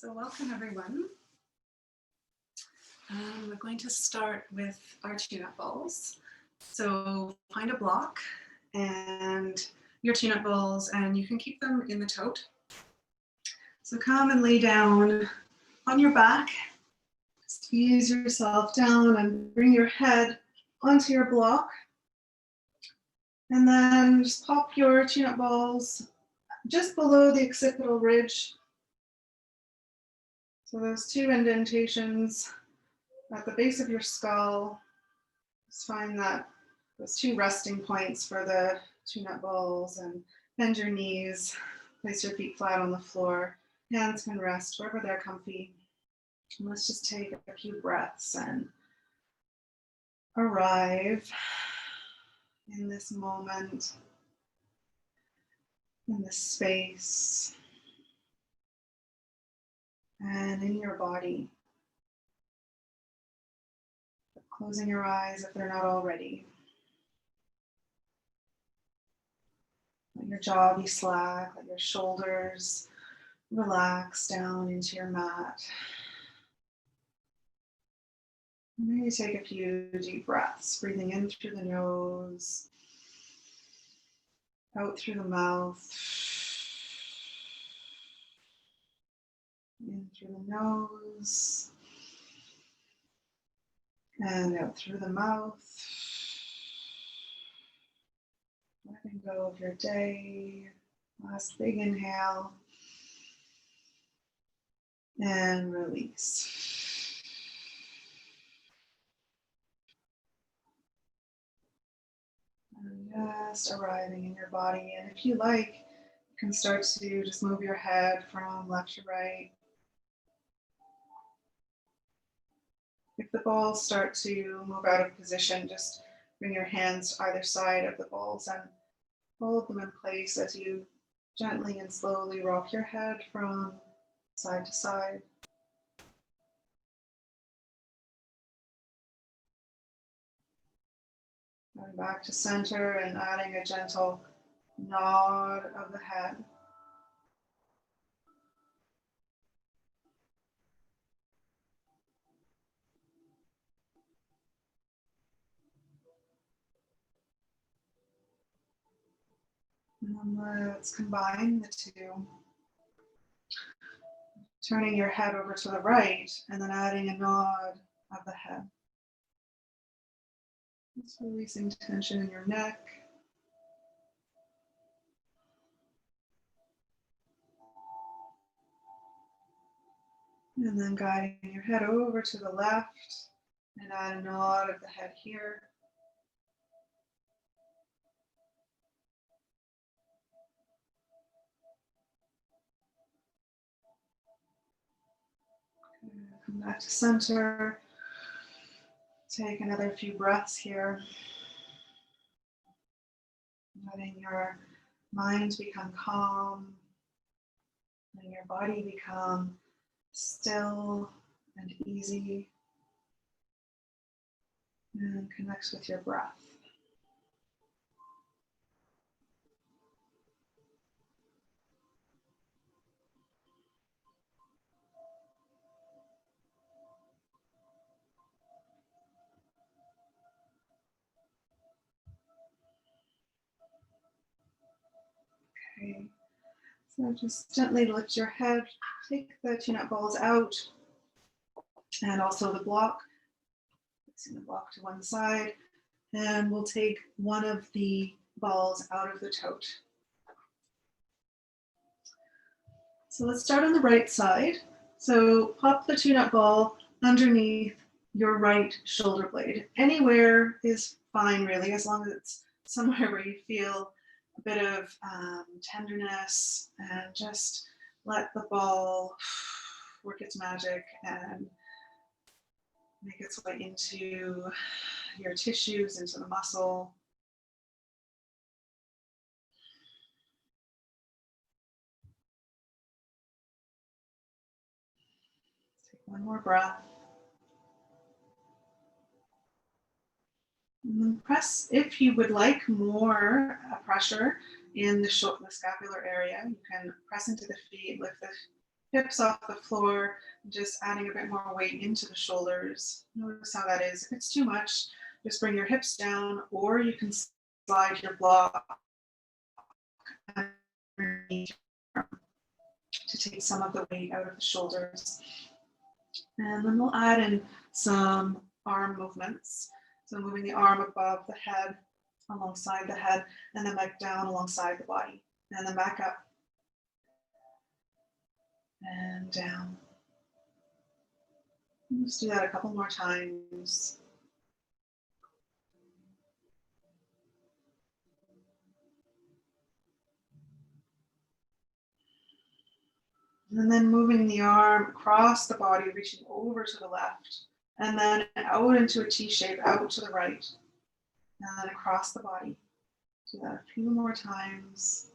So welcome everyone. We're going to start with our tune-up balls. So find a block and your tune-up balls, and you can keep them in the tote. So come and lay down on your back. Squeeze yourself down and bring your head onto your block. And then just pop your tune-up balls just below the occipital ridge. So those two indentations at the base of your skull, just find that those two resting points for the tune-up balls, and bend your knees, place your feet flat on the floor. Hands can rest wherever they're comfy. And let's just take a few breaths and arrive in this moment, in this space, and in your body. Closing your eyes if they're not already. Let your jaw be slack, let your shoulders relax down into your mat. And maybe take a few deep breaths, breathing in through the nose, out through the mouth, in through the nose, and out through the mouth. Letting go of your day. Last big inhale. And release. And just arriving in your body. And if you like, you can start to just move your head from left to right. If the balls start to move out of position, just bring your hands to either side of the balls and hold them in place as you gently and slowly rock your head from side to side. Going back to center and adding a gentle nod of the head. And then let's combine the two. Turning your head over to the right and then adding a nod of the head. Just releasing tension in your neck. And then guiding your head over to the left and add a nod of the head here. Come back to center. Take another few breaths here. Letting your mind become calm. Letting your body become still and easy. And connect with your breath. Okay, so just gently lift your head, take the tune-up balls out, and also the block. Placing the block to one side, and we'll take one of the balls out of the tote. So let's start on the right side. So pop the tune-up ball underneath your right shoulder blade. Anywhere is fine, really, as long as it's somewhere where you feel a bit of tenderness, and just let the ball work its magic and make its way into your tissues, into the muscle. Take one more breath. And then press, if you would like more pressure in the scapular area, you can press into the feet, lift the hips off the floor, just adding a bit more weight into the shoulders. Notice how that is. If it's too much, just bring your hips down, or you can slide your block underneath to take some of the weight out of the shoulders. And then we'll add in some arm movements. So moving the arm above the head, alongside the head, and then back down alongside the body, and then back up and down. Let's do that a couple more times. And then moving the arm across the body, reaching over to the left, and then out into a T shape, out to the right, and then across the body. Do that a few more times.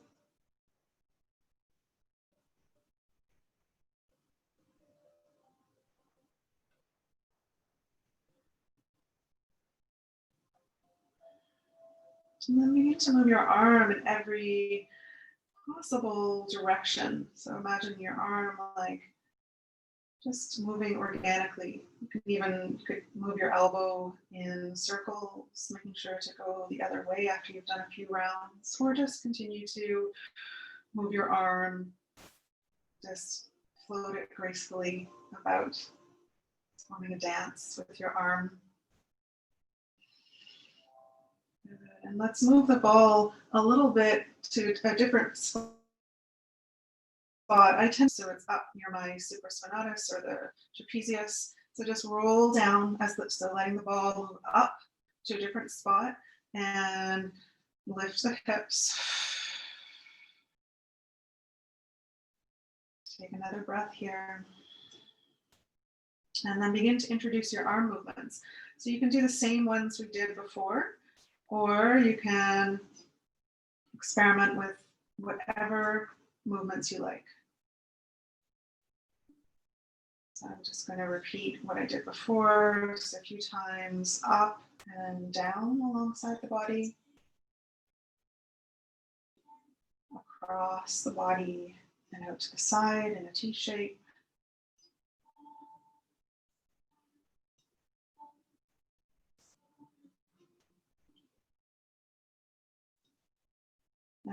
And then we need to move your arm in every possible direction. So imagine your arm like just moving organically. You could move your elbow in circles, making sure to go the other way after you've done a few rounds, or just continue to move your arm, just float it gracefully about, forming a dance with your arm. And let's move the ball a little bit to a different spot. I tend so it's up near my supraspinatus or the trapezius. So just roll down so letting the ball move up to a different spot and lift the hips. Take another breath here. And then begin to introduce your arm movements. So you can do the same ones we did before, or you can experiment with whatever movements you like. So I'm just going to repeat what I did before, just a few times, up and down alongside the body, across the body and out to the side in a T shape.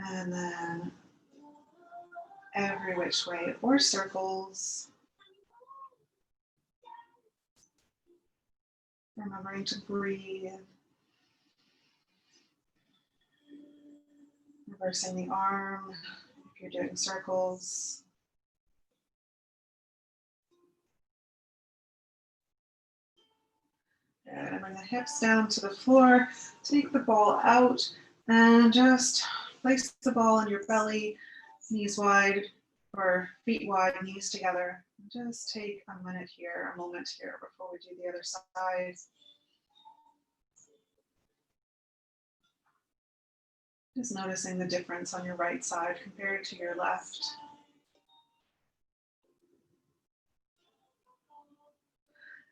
And then every which way or circles. Remembering to breathe. Reversing the arm if you're doing circles. Good. And bring the hips down to the floor. Take the ball out and just place the ball on your belly, knees wide or feet wide, knees together. Just take a moment here before we do the other side. Just noticing the difference on your right side compared to your left.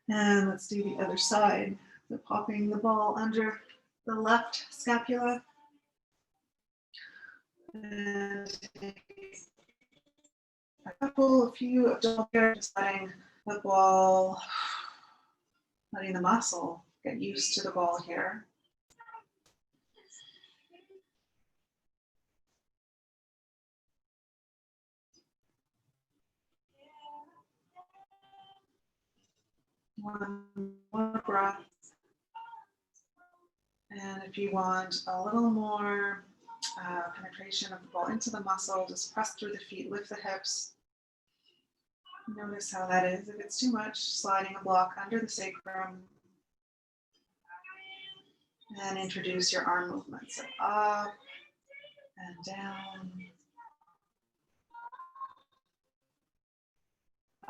And let's do the other side. So popping the ball under the left scapula. And a few abdominal here, just letting the ball, letting the muscle get used to the ball here. One more breath. And if you want a little more penetration of the ball into the muscle, just press through the feet, lift the hips. Notice how that is. If it's too much, sliding a block under the sacrum. And introduce your arm movements. So up and down.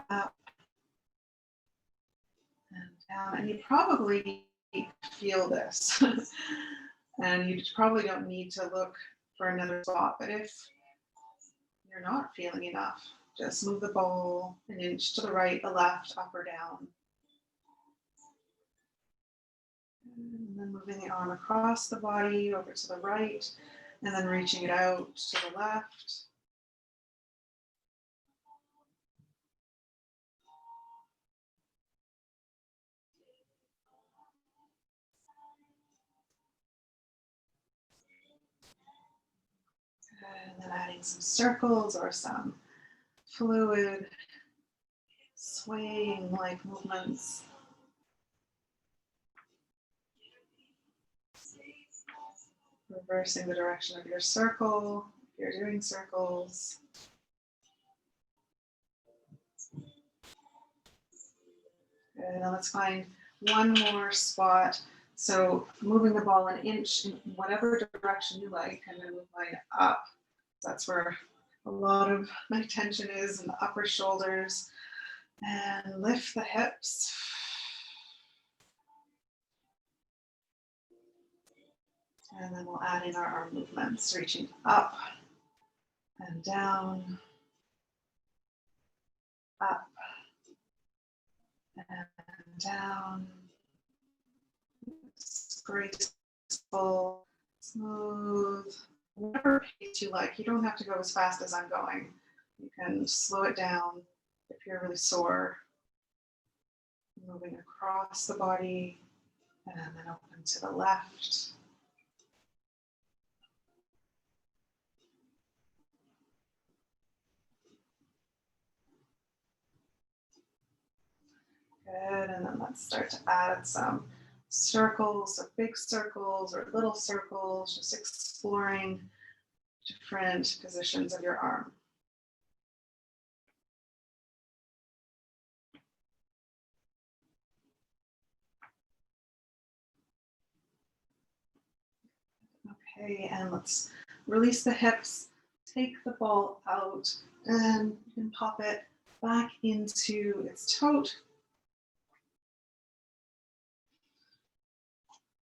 Up and down. And you probably feel this. And you probably don't need to look for another spot. But if you're not feeling enough, just move the ball an inch to the right, the left, up or down. And then moving the arm across the body over to the right, and then reaching it out to the left. adding some circles or some fluid, swaying like movements. Reversing the direction of your circle, if you're doing circles. Good, now let's find one more spot. So moving the ball an inch in whatever direction you like, and then move mine up. That's where a lot of my tension is in the upper shoulders. And lift the hips. And then we'll add in our arm movements, reaching up and down, up and down. It's graceful, smooth, whatever pace you like. You don't have to go as fast as I'm going. You can slow it down if you're really sore. Moving across the body and then open to the left. Good, and then let's start to add some circles, so big circles or little circles, just exploring different positions of your arm. Okay, and let's release the hips, take the ball out, and you can pop it back into its tote.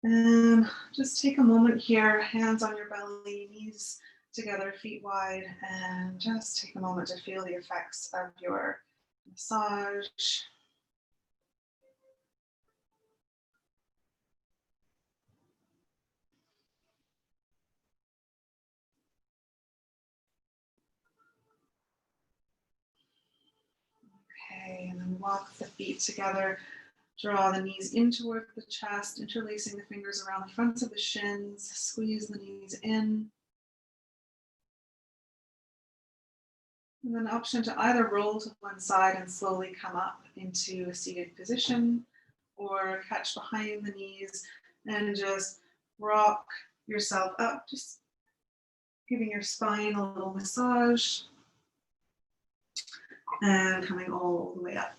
And just take a moment here, hands on your belly, knees together, feet wide, and just take a moment to feel the effects of your massage. Okay, and then walk the feet together. Draw the knees in toward the chest, interlacing the fingers around the fronts of the shins. Squeeze the knees in. And then option to either roll to one side and slowly come up into a seated position, or catch behind the knees and just rock yourself up, just giving your spine a little massage and coming all the way up.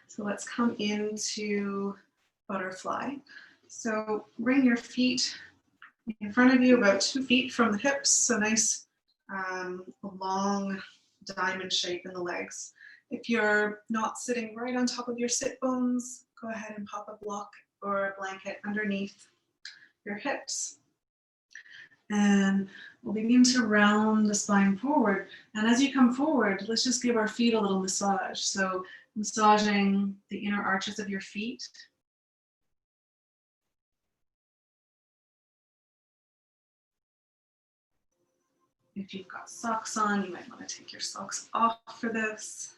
So let's come into butterfly. So bring your feet in front of you, about 2 feet from the hips, so nice long diamond shape in the legs. If you're not sitting right on top of your sit bones, go ahead and pop a block or a blanket underneath your hips. And we'll begin to round the spine forward. And as you come forward, let's just give our feet a little massage. So massaging the inner arches of your feet. If you've got socks on, you might want to take your socks off for this.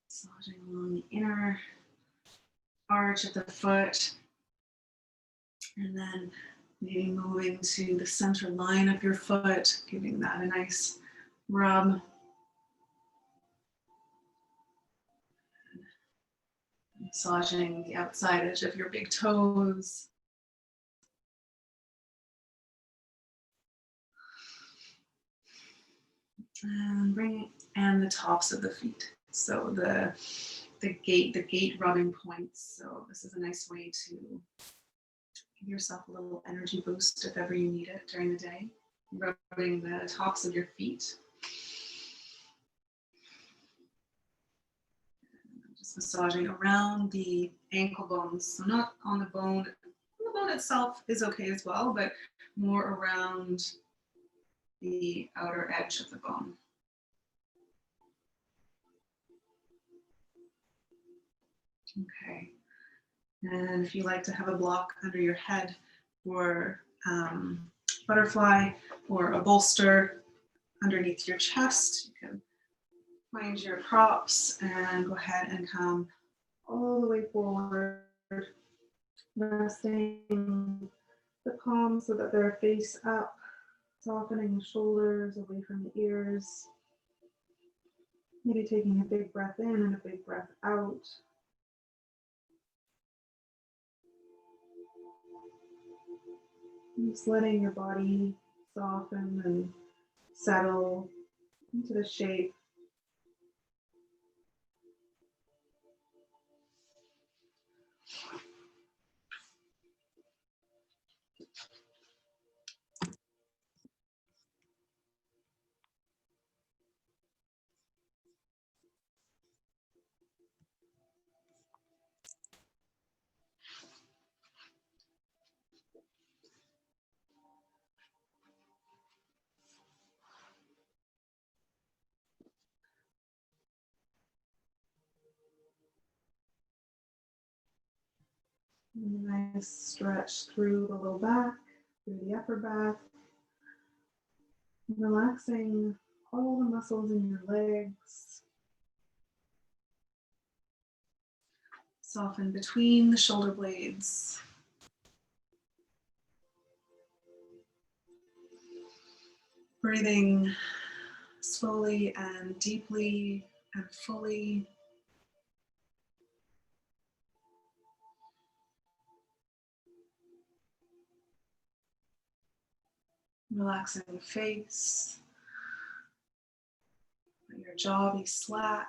Massaging along the inner arch of the foot. And then maybe moving to the center line of your foot, giving that a nice rub. Massaging the outside edge of your big toes. And the tops of the feet. So the gate rubbing points. So this is a nice way to give yourself a little energy boost if ever you need it during the day. Rubbing the tops of your feet. Just massaging around the ankle bones. So not on the bone. The bone itself is okay as well, but more around the outer edge of the bone. Okay. And if you like to have a block under your head for butterfly or a bolster underneath your chest, you can find your props and go ahead and come all the way forward Resting the palms so that they're face up, softening the shoulders away from the ears. Maybe taking a big breath in and a big breath out. And just letting your body soften and settle into the shape. And a nice stretch through the low back, through the upper back. Relaxing all the muscles in your legs. Soften between the shoulder blades. Breathing slowly and deeply and fully. Relaxing the face. Let your jaw be slack.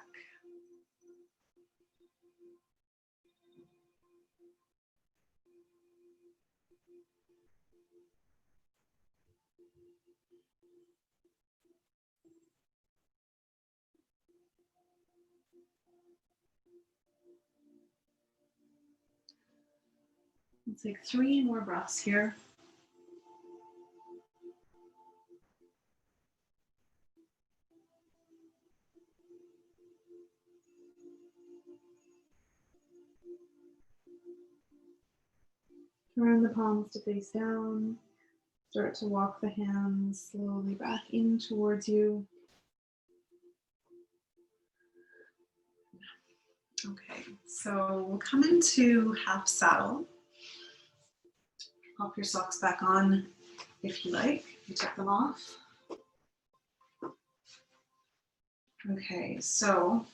Let's take 3 more breaths here. Turn the palms to face down. Start to walk the hands slowly back in towards you. Okay, so we'll come into half saddle. Pop your socks back on if you like. You took them off. Okay, so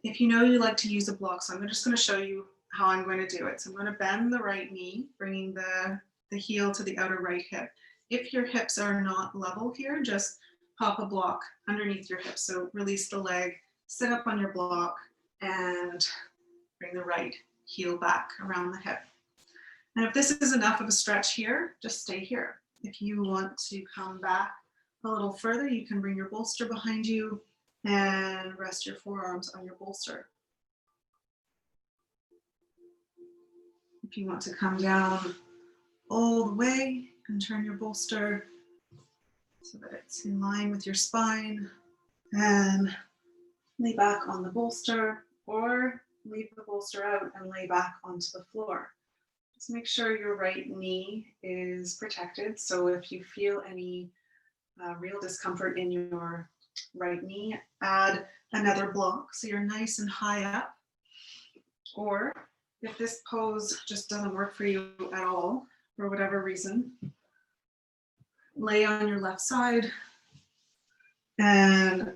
if you know you like to use a block, so I'm just going to show you how I'm going to do it. So I'm going to bend the right knee, bringing the heel to the outer right hip. If your hips are not level here, just pop a block underneath your hips. So release the leg, sit up on your block, and bring the right heel back around the hip. And if this is enough of a stretch here, just stay here. If you want to come back a little further, you can bring your bolster behind you and rest your forearms on your bolster. If you want to come down all the way and turn your bolster so that it's in line with your spine and lay back on the bolster, or leave the bolster out and lay back onto the floor. Just make sure your right knee is protected. So if you feel any real discomfort in your right knee, add another block so you're nice and high up. Or if this pose just doesn't work for you at all, for whatever reason, lay on your left side and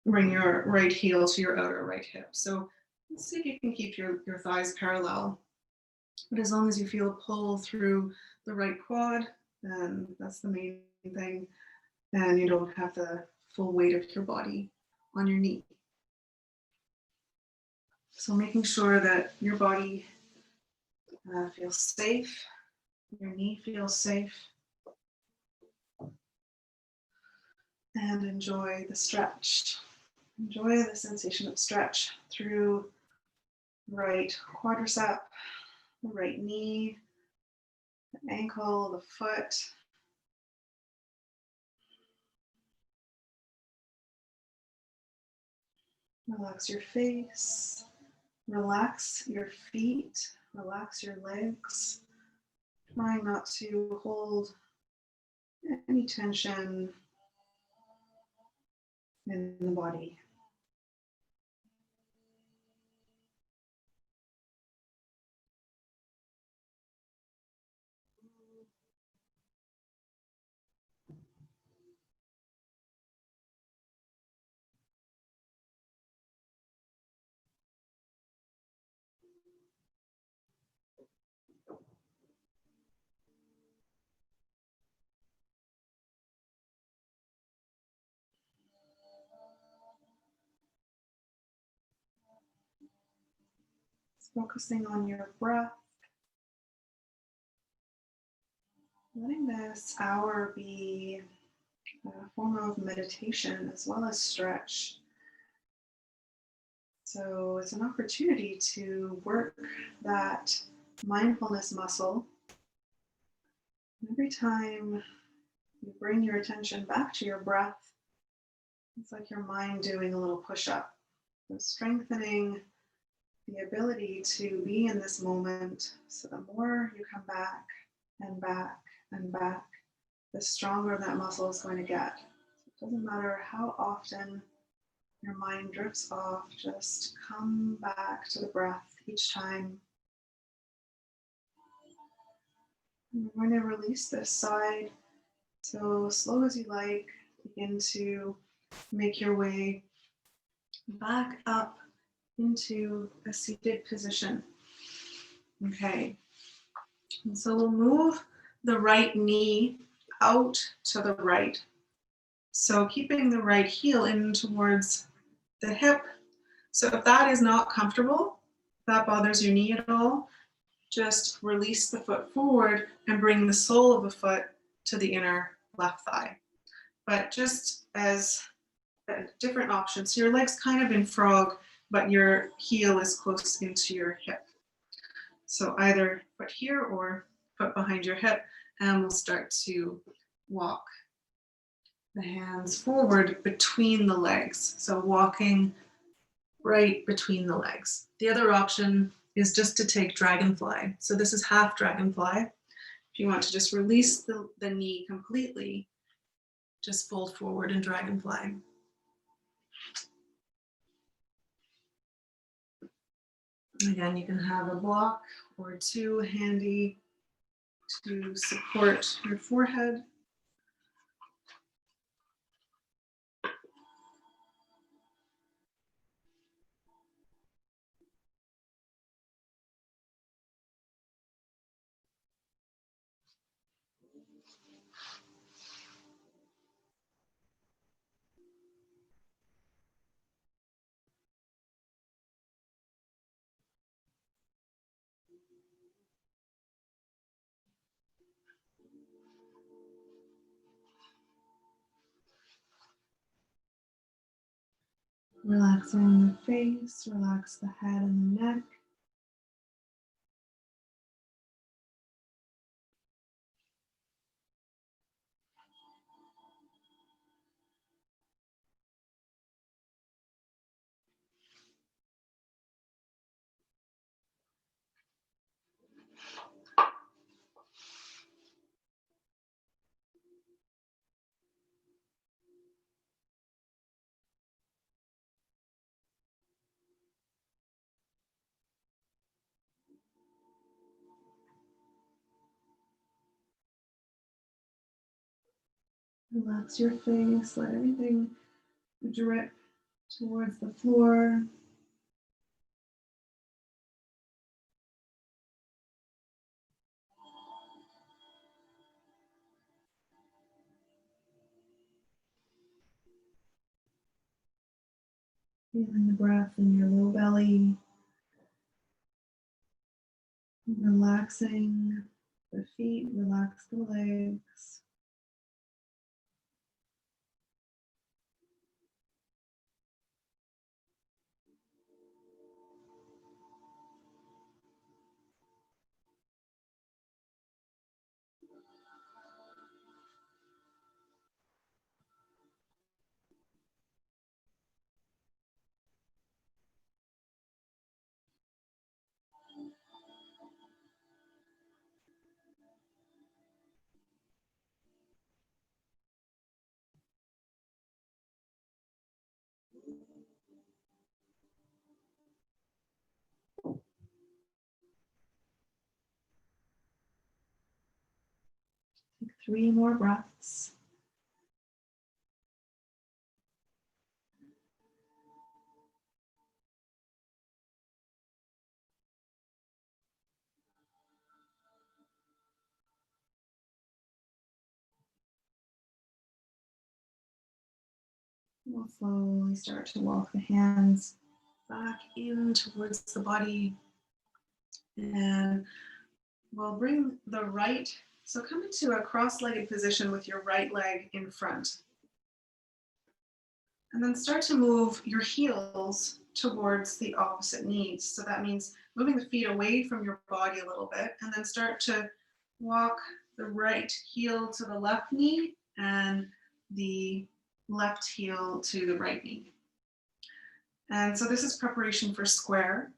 bring your right heel to your outer right hip. So let's see if you can keep your thighs parallel. But as long as you feel a pull through the right quad, then that's the main thing. And you don't have the full weight of your body on your knee. So making sure that your body feels safe, your knee feels safe, and enjoy the stretch. Enjoy the sensation of stretch through the right quadricep, the right knee, the ankle, the foot. Relax your face, relax your feet, relax your legs. Trying not to hold any tension in the body. focusing on your breath. Letting this hour be a form of meditation as well as stretch. So it's an opportunity to work that mindfulness muscle. Every time you bring your attention back to your breath, it's like your mind doing a little push-up. So strengthening the ability to be in this moment. So the more you come back and back and back, the stronger that muscle is going to get. So it doesn't matter how often your mind drifts off, just come back to the breath each time. And we're going to release this side. So slow as you like, begin to make your way back up into a seated position. Okay. And so we'll move the right knee out to the right. So keeping the right heel in towards the hip. So if that is not comfortable, if that bothers your knee at all, just release the foot forward and bring the sole of the foot to the inner left thigh. But just as a different option, so your leg's kind of in frog, but your heel is close into your hip. So either foot here or foot behind your hip, and we'll start to walk the hands forward between the legs. So walking right between the legs. The other option is just to take dragonfly. So this is half dragonfly. If you want to just release the knee completely, just fold forward and dragonfly. Again, you can have a block or two handy to support your forehead. Relaxing the face, relax the head and the neck. Relax your face, let everything drip towards the floor. Feeling the breath in your low belly. Relaxing the feet, relax the legs. Take 3 more breaths. We'll slowly start to walk the hands back in towards the body, And we'll bring the right, so come into a cross-legged position with your right leg in front. And then start to move your heels towards the opposite knees. So that means moving the feet away from your body a little bit, and then start to walk the right heel to the left knee and the left heel to the right knee. And so this is preparation for square.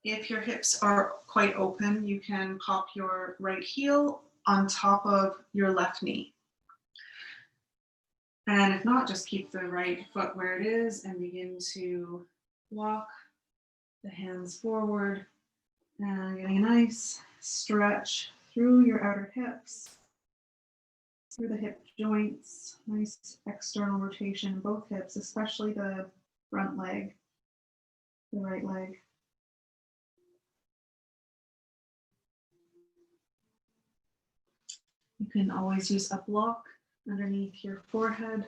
If your hips are quite open, you can pop your right heel on top of your left knee. And if not, just keep the right foot where it is and begin to walk the hands forward and getting a nice stretch through your outer hips, through the hip joints, nice external rotation in both hips, especially the front leg, the right leg. You can always use a block underneath your forehead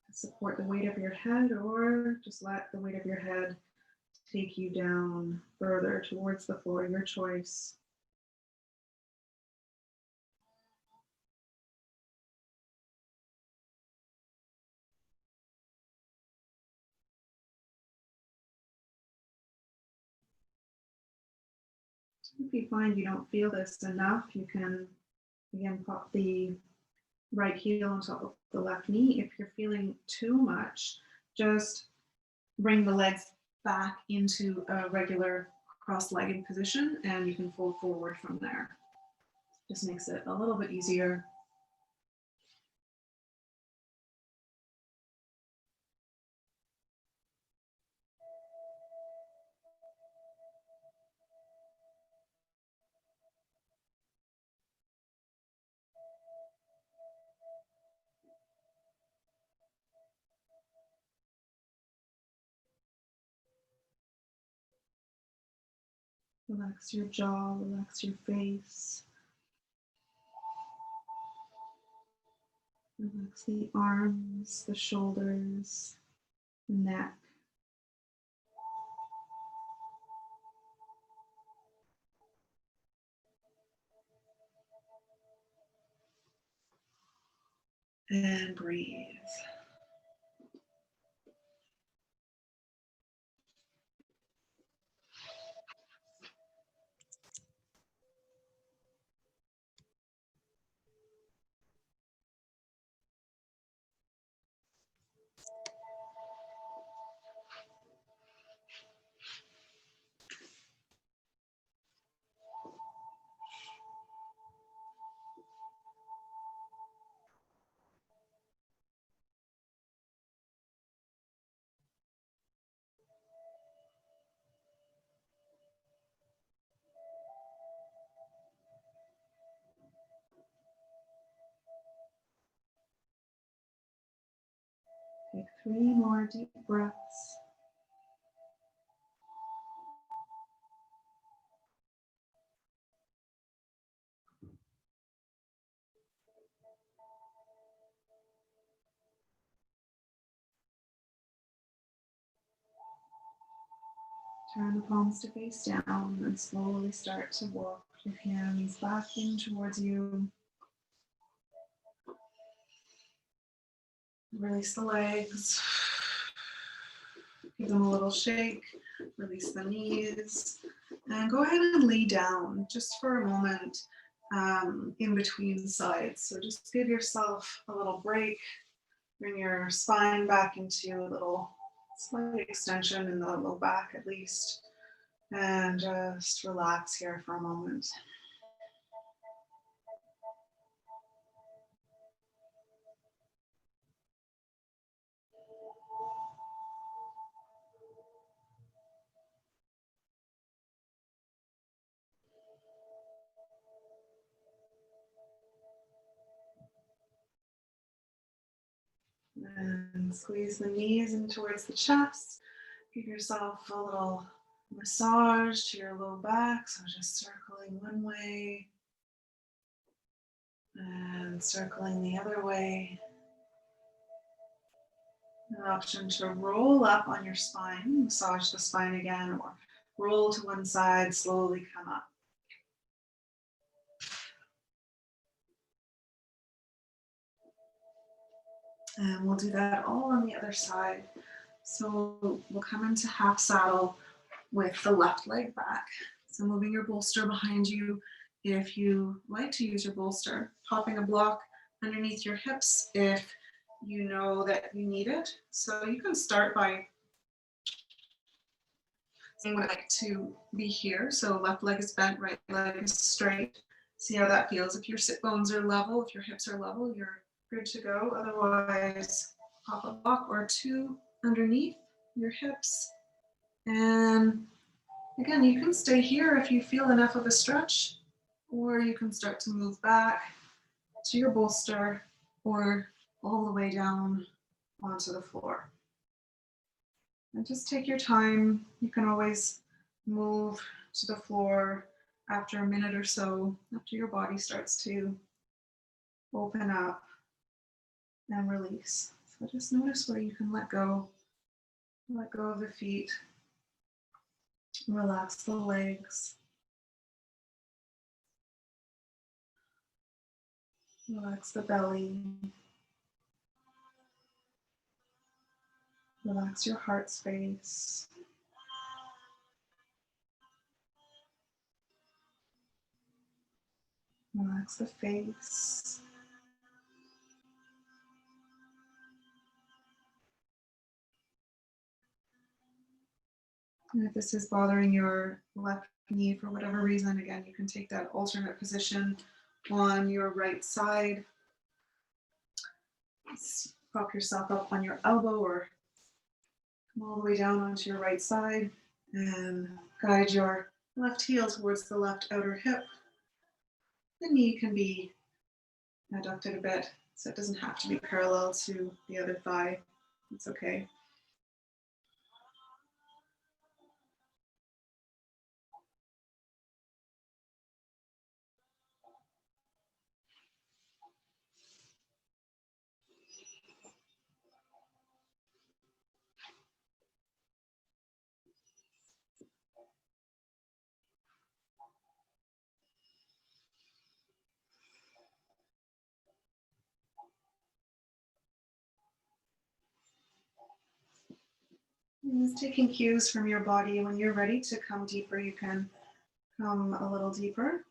to support the weight of your head, or just let the weight of your head take you down further towards the floor, your choice. If you find you don't feel this enough, you can again pop the right heel on top of the left knee. If you're feeling too much, just bring the legs back into a regular cross-legged position and you can fold forward from there. Just makes it a little bit easier. Relax your jaw, relax your face. Relax the arms, the shoulders, the neck. And breathe. Take 3 more deep breaths. Turn the palms to face down and slowly start to walk your hands back in towards you. Release the legs. Give them a little shake. Release the knees. And go ahead and lay down just for a moment in between sides. So just give yourself a little break. Bring your spine back into a little slight extension in the low back at least. And just relax here for a moment. And squeeze the knees in towards the chest. Give yourself a little massage to your low back. So just circling one way and circling the other way. An option to roll up on your spine, massage the spine again, or roll to one side, slowly come up. And we'll do that all on the other side. So we'll come into half saddle with the left leg back. So moving your bolster behind you. If you like to use your bolster, popping a block underneath your hips if you know that you need it. So you can start by saying what I'd like to be here. So left leg is bent, right leg is straight. See how that feels. If your sit bones are level, if your hips are level, you're good to go. Otherwise, pop a block or two underneath your hips. And again, you can stay here if you feel enough of a stretch, or you can start to move back to your bolster or all the way down onto the floor. And just take your time. You can always move to the floor after a minute or so, after your body starts to open up and release. So just notice where you can let go of the feet, relax the legs, relax the belly, relax your heart space. Relax the face. And if this is bothering your left knee for whatever reason, again, you can take that alternate position on your right side. Prop yourself up on your elbow or come all the way down onto your right side and guide your left heel towards the left outer hip. The knee can be adducted a bit, so it doesn't have to be parallel to the other thigh. It's okay. And just taking cues from your body. When you're ready to come deeper, you can come a little deeper.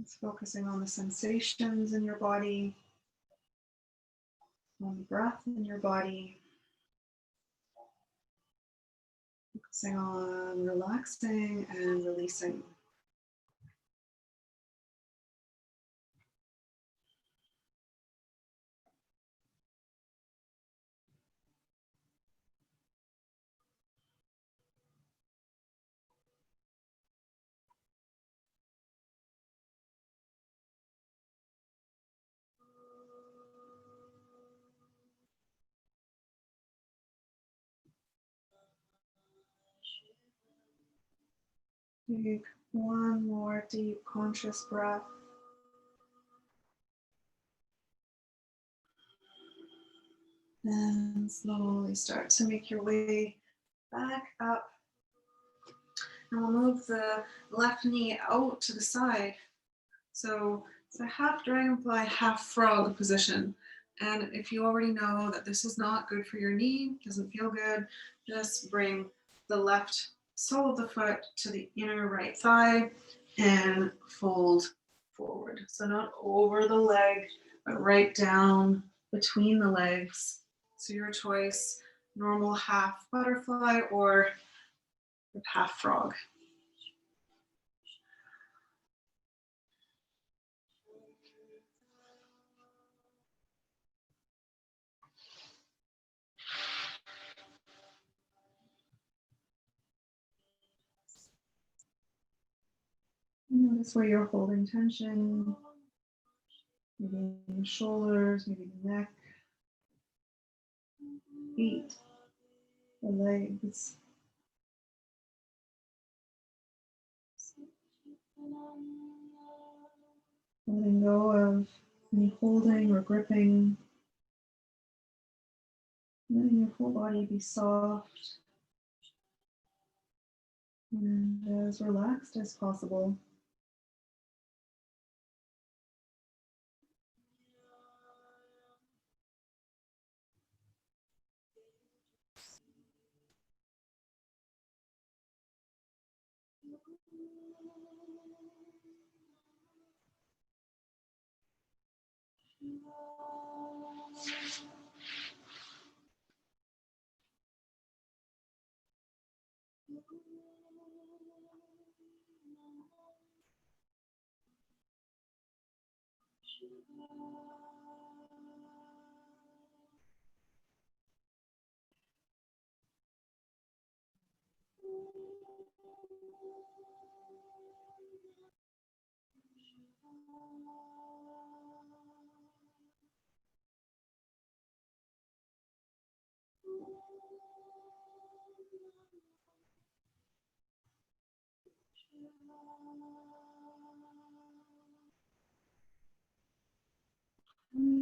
It's focusing on the sensations in your body, on the breath in your body, focusing on relaxing and releasing. Take one more deep conscious breath. And slowly start to make your way back up. And we'll move the left knee out to the side. So it's a half dragonfly, half frog position. And if you already know that this is not good for your knee, doesn't feel good, just bring the left sole of the foot to the inner right thigh and fold forward. So not over the leg, but right down between the legs. So your choice, normal half butterfly or half frog. Notice where you're holding tension, maybe the shoulders, maybe the neck, feet, the legs. Letting go of any holding or gripping. Letting your whole body be soft and as relaxed as possible.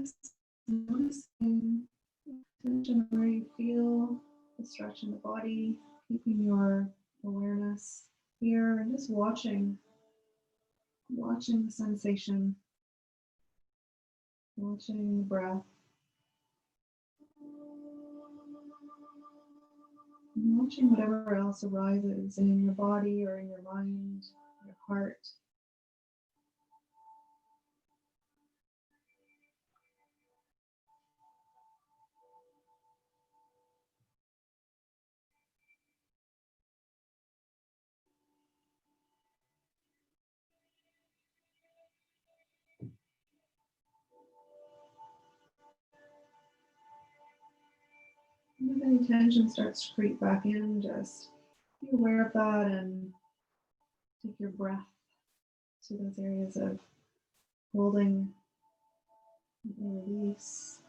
Just noticing tension where you feel the stretch in the body, keeping your awareness here and just watching the sensation, watching the breath, and watching whatever else arises in your body or in your mind, your heart. And if any tension starts to creep back in, just be aware of that and take your breath to those areas of holding and release.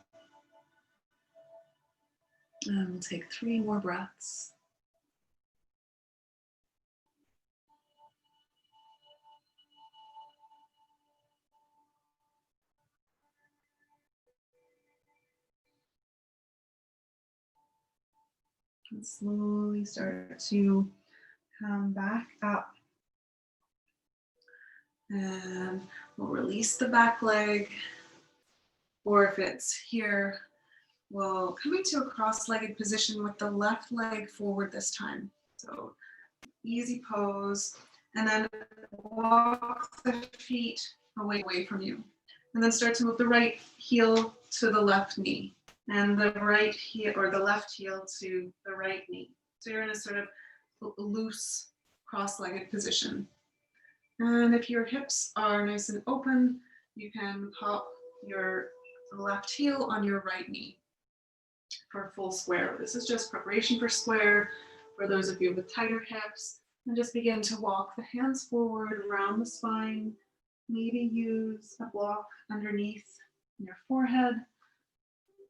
And we'll take 3 more breaths. And slowly start to come back up. And we'll release the back leg. Or if it's here, we'll come into a cross-legged position with the left leg forward this time. So easy pose. And then walk the feet away from you. And then start to move the right heel to the left knee. And the right heel or the left heel to the right knee. So you're in a sort of loose cross-legged position. And if your hips are nice and open, you can pop your left heel on your right knee for a full square. This is just preparation for square for those of you with tighter hips. And just begin to walk the hands forward around the spine. Maybe use a block underneath your forehead,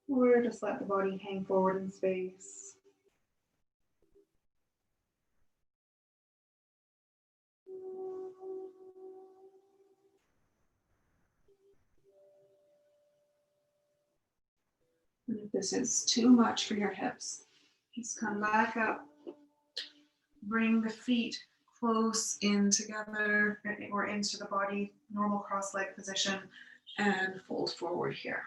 or just let the body hang forward in space. And if this is too much for your hips, just come back up. Bring the feet close in together or into the body, normal cross-leg position, and fold forward here.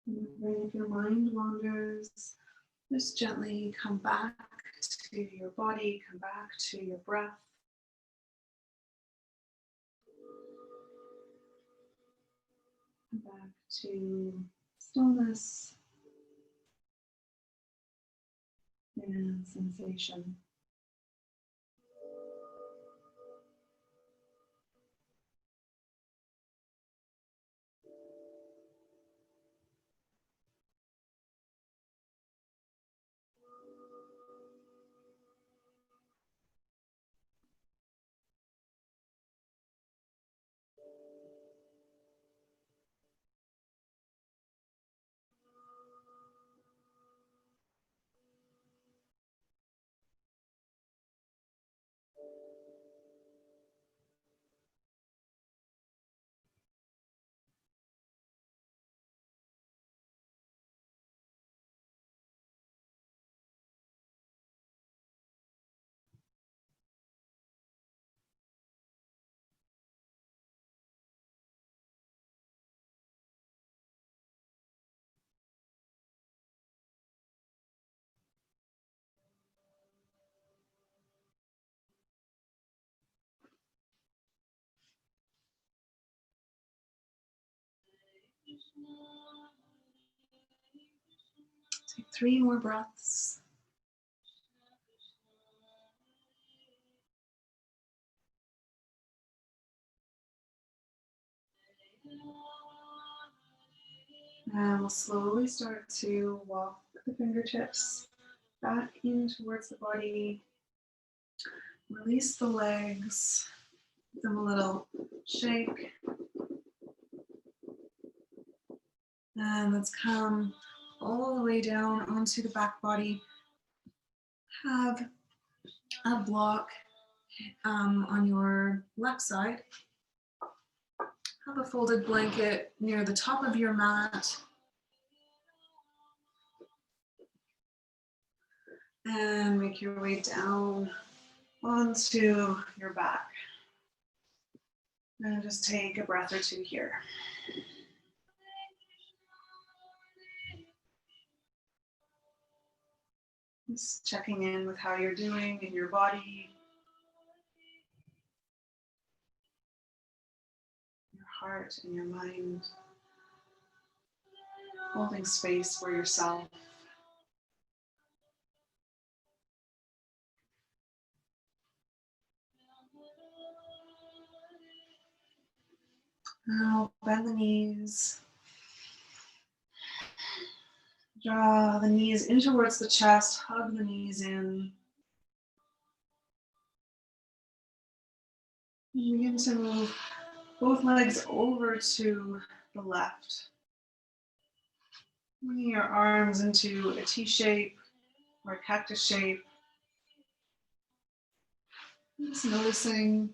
And if your mind wanders, just gently come back to your body, come back to your breath. Come back to stillness and sensation. Take 3 more breaths. And we'll slowly start to walk the fingertips back in towards the body. Release the legs. Give them a little shake. And let's come all the way down onto the back body. Have a block on your left side. Have a folded blanket near the top of your mat. And make your way down onto your back. And just take a breath or two here. Just checking in with how you're doing in your body, your heart, and your mind. Holding space for yourself. Now bend the knees. Draw the knees in towards the chest, hug the knees in. And begin to move both legs over to the left. Bringing your arms into a T shape or a cactus shape. Just noticing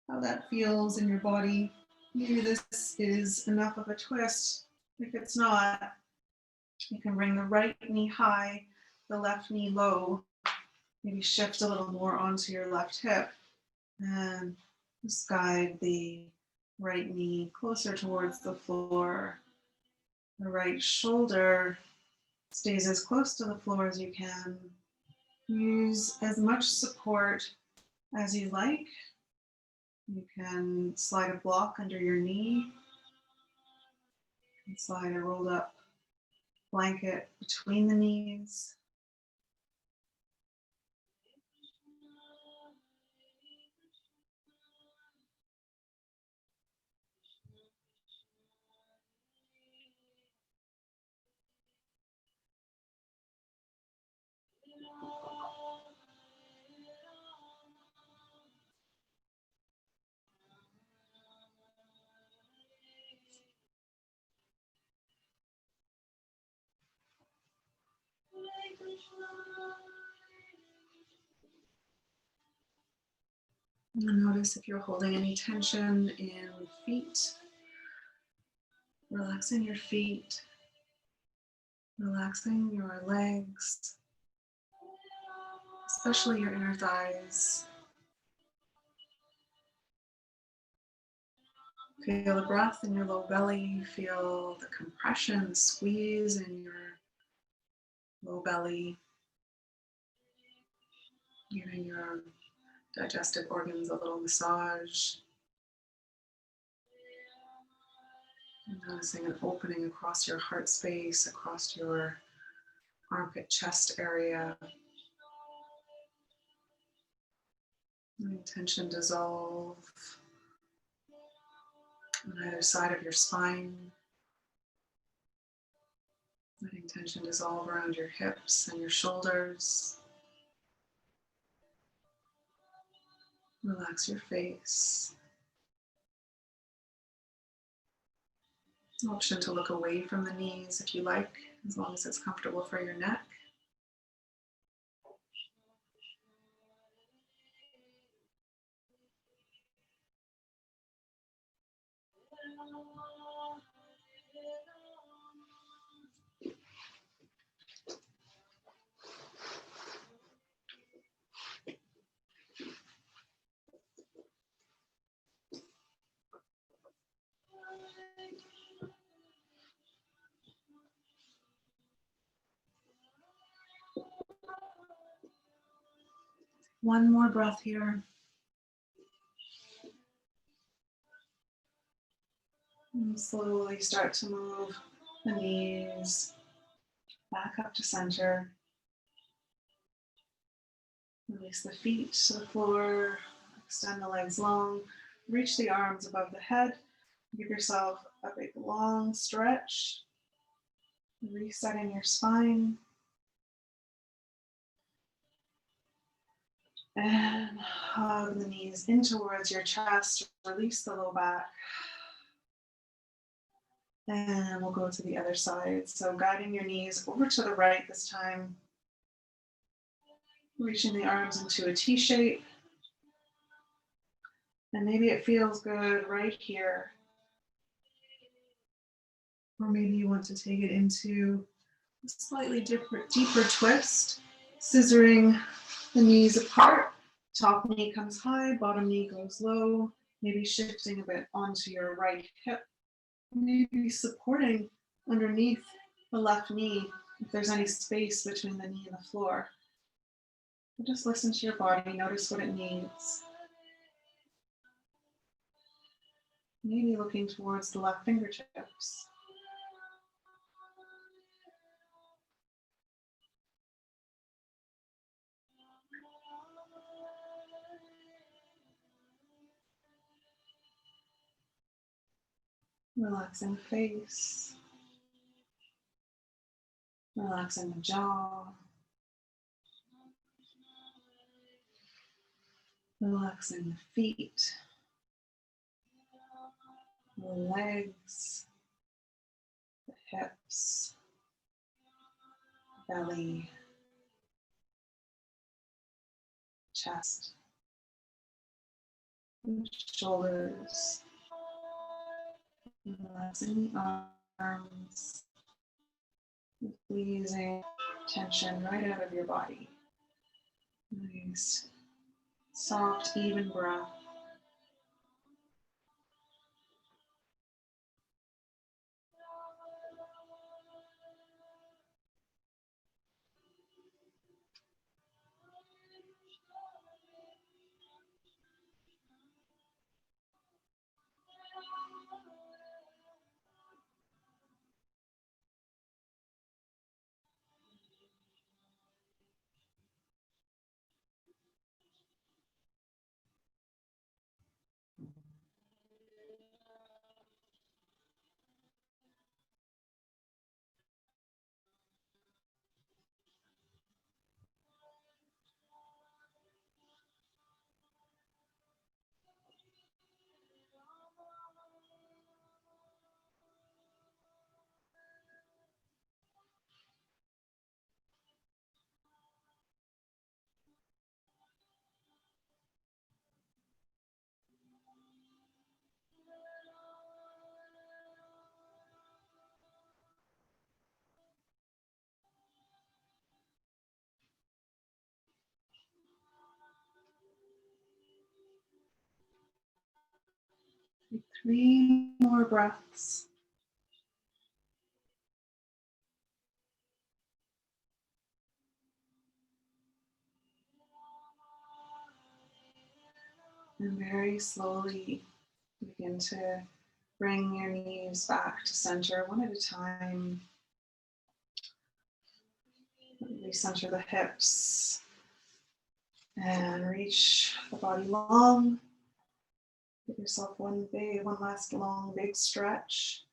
how that feels in your body. Maybe this is enough of a twist. If it's not, you can bring the right knee high, the left knee low. Maybe shift a little more onto your left hip and just guide the right knee closer towards the floor. The right shoulder stays as close to the floor as you can. Use as much support as you like. You can slide a block under your knee. You can slide a rolled up blanket between the knees. And notice if you're holding any tension in feet. Relaxing your feet, relaxing your legs, especially your inner thighs. Feel the breath in your low belly, feel the compression, the squeeze in your low belly, giving your digestive organs a little massage. And noticing an opening across your heart space, across your armpit chest area. Letting tension dissolve on either side of your spine. Letting tension dissolve around your hips and your shoulders. Relax your face. Option to look away from the knees if you like, as long as it's comfortable for your neck. One more breath here. And slowly start to move the knees back up to center. Release the feet to the floor. Extend the legs long. Reach the arms above the head. Give yourself a big long stretch. Resetting your spine. And hug the knees in towards your chest. Release the low back. And we'll go to the other side. So guiding your knees over to the right this time. Reaching the arms into a T shape. And maybe it feels good right here. Or maybe you want to take it into a slightly deeper twist. Scissoring the knees apart. Top knee comes high, bottom knee goes low. Maybe shifting a bit onto your right hip. Maybe supporting underneath the left knee if there's any space between the knee and the floor. Just listen to your body, notice what it needs. Maybe looking towards the left fingertips. Relaxing the face. Relaxing the jaw. Relaxing the feet. The legs. The hips. Belly. Chest. Shoulders. Relaxing the arms. Squeezing tension right out of your body. Nice, soft, even breath. Take 3 more breaths. And very slowly begin to bring your knees back to center one at a time. Recenter the hips and reach the body long. Give yourself one last long, big stretch.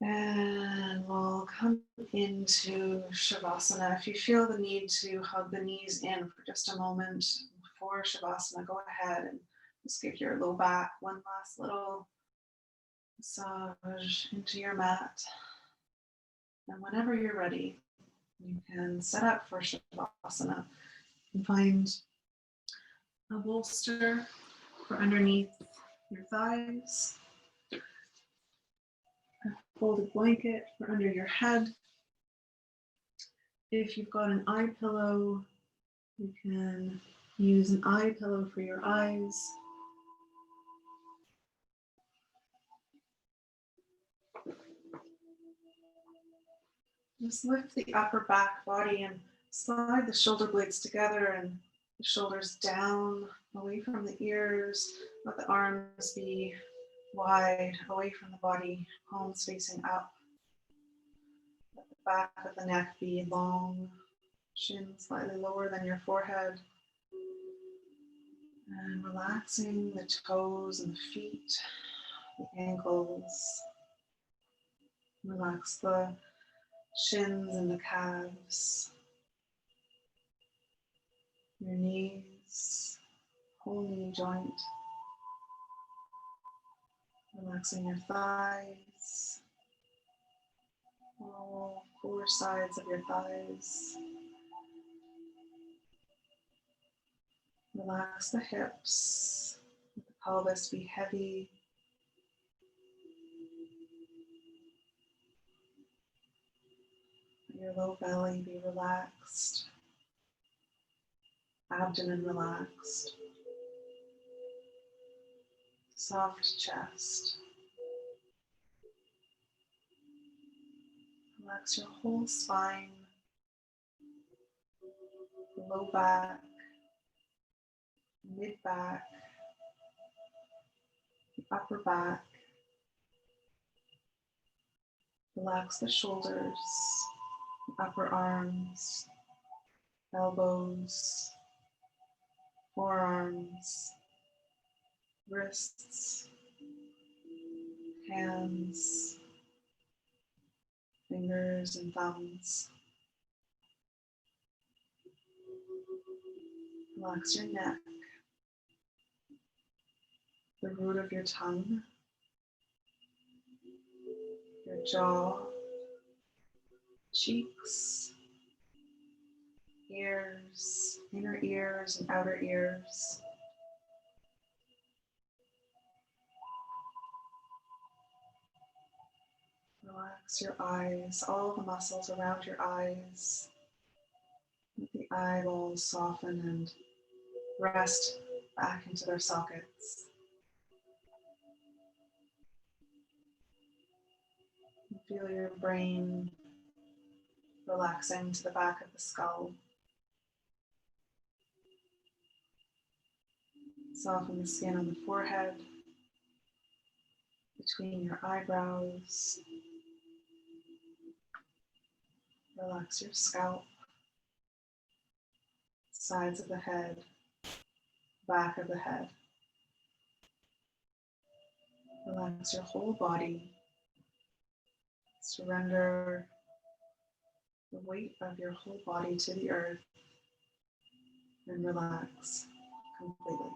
And we'll come into Shavasana. If you feel the need to hug the knees in for just a moment before Shavasana, go ahead and just give your low back one last little massage into your mat. And whenever you're ready, you can set up for Shavasana and find a bolster for underneath your thighs, a folded blanket for under your head. If you've got an eye pillow, you can use an eye pillow for your eyes. Just lift the upper back body and slide the shoulder blades together and the shoulders down, away from the ears. Let the arms be wide away from the body, palms facing up. Let the back of the neck be long, chin slightly lower than your forehead. And relaxing the toes and the feet, the ankles. Relax the shins and the calves, your knees, whole knee joint. Relaxing your thighs, all four sides of your thighs. Relax the hips, let the pelvis be heavy. Let your low belly be relaxed, abdomen relaxed, soft chest. Relax your whole spine, low back, mid back, upper back. Relax the shoulders, the upper arms, elbows, forearms, wrists, hands, fingers and thumbs. Relax your neck, the root of your tongue, your jaw, cheeks, ears, inner ears and outer ears. Relax your eyes, all the muscles around your eyes. Let the eyeballs soften and rest back into their sockets. Feel your brain relaxing to the back of the skull. Soften the skin on the forehead, between your eyebrows. Relax your scalp, sides of the head, back of the head. Relax your whole body. Surrender the weight of your whole body to the earth and relax completely.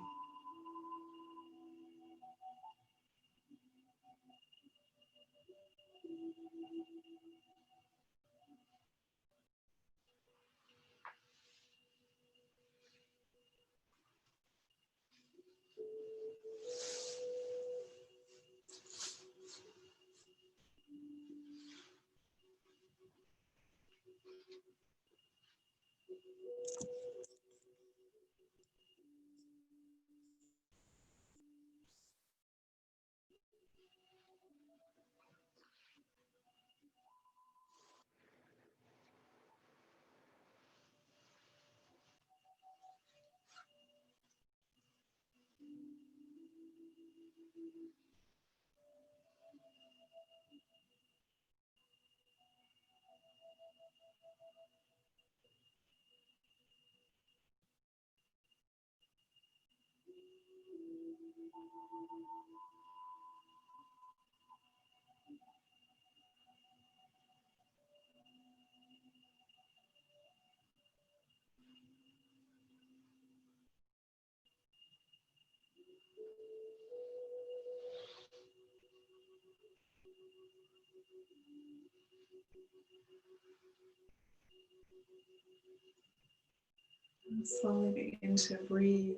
And slowly begin to breathe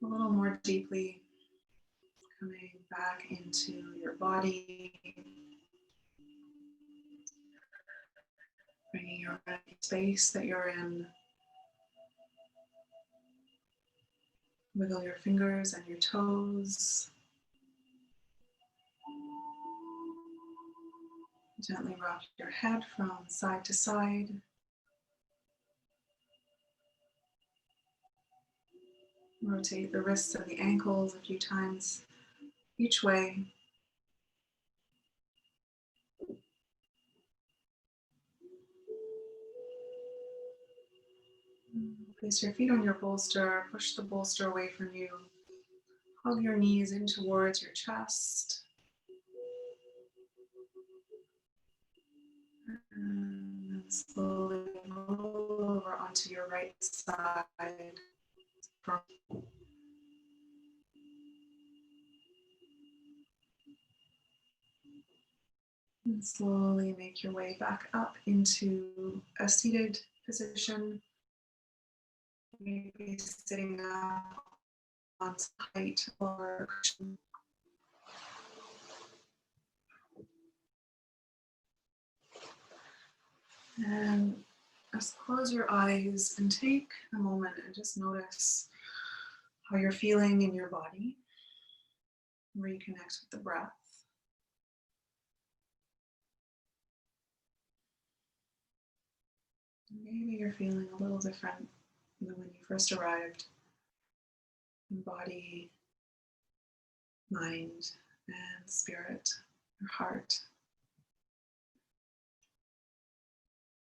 a little more deeply, coming back into your body, bringing your space that you're in. Wiggle your fingers and your toes. Gently rock your head from side to side. Rotate the wrists of the ankles a few times each way. Place your feet on your bolster, push the bolster away from you. Hug your knees in towards your chest. And slowly roll over onto your right side. And slowly make your way back up into a seated position. Maybe sitting up on some height or cushion. And just close your eyes and take a moment and just notice how you're feeling in your body. Reconnect with the breath. Maybe you're feeling a little different than when you first arrived. In body, mind, and spirit, your heart.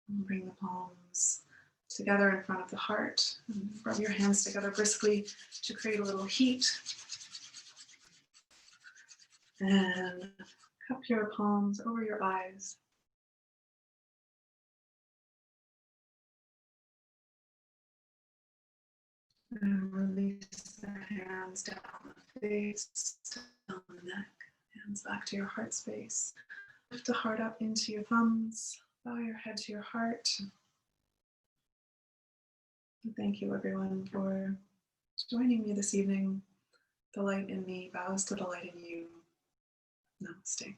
And bring the palms together in front of the heart. And rub your hands together briskly to create a little heat. And cup your palms over your eyes. And release the hands down the face, down the neck, hands back to your heart space. Lift the heart up into your thumbs, bow your head to your heart. And thank you everyone for joining me this evening. The light in me bows to the light in you. Namaste.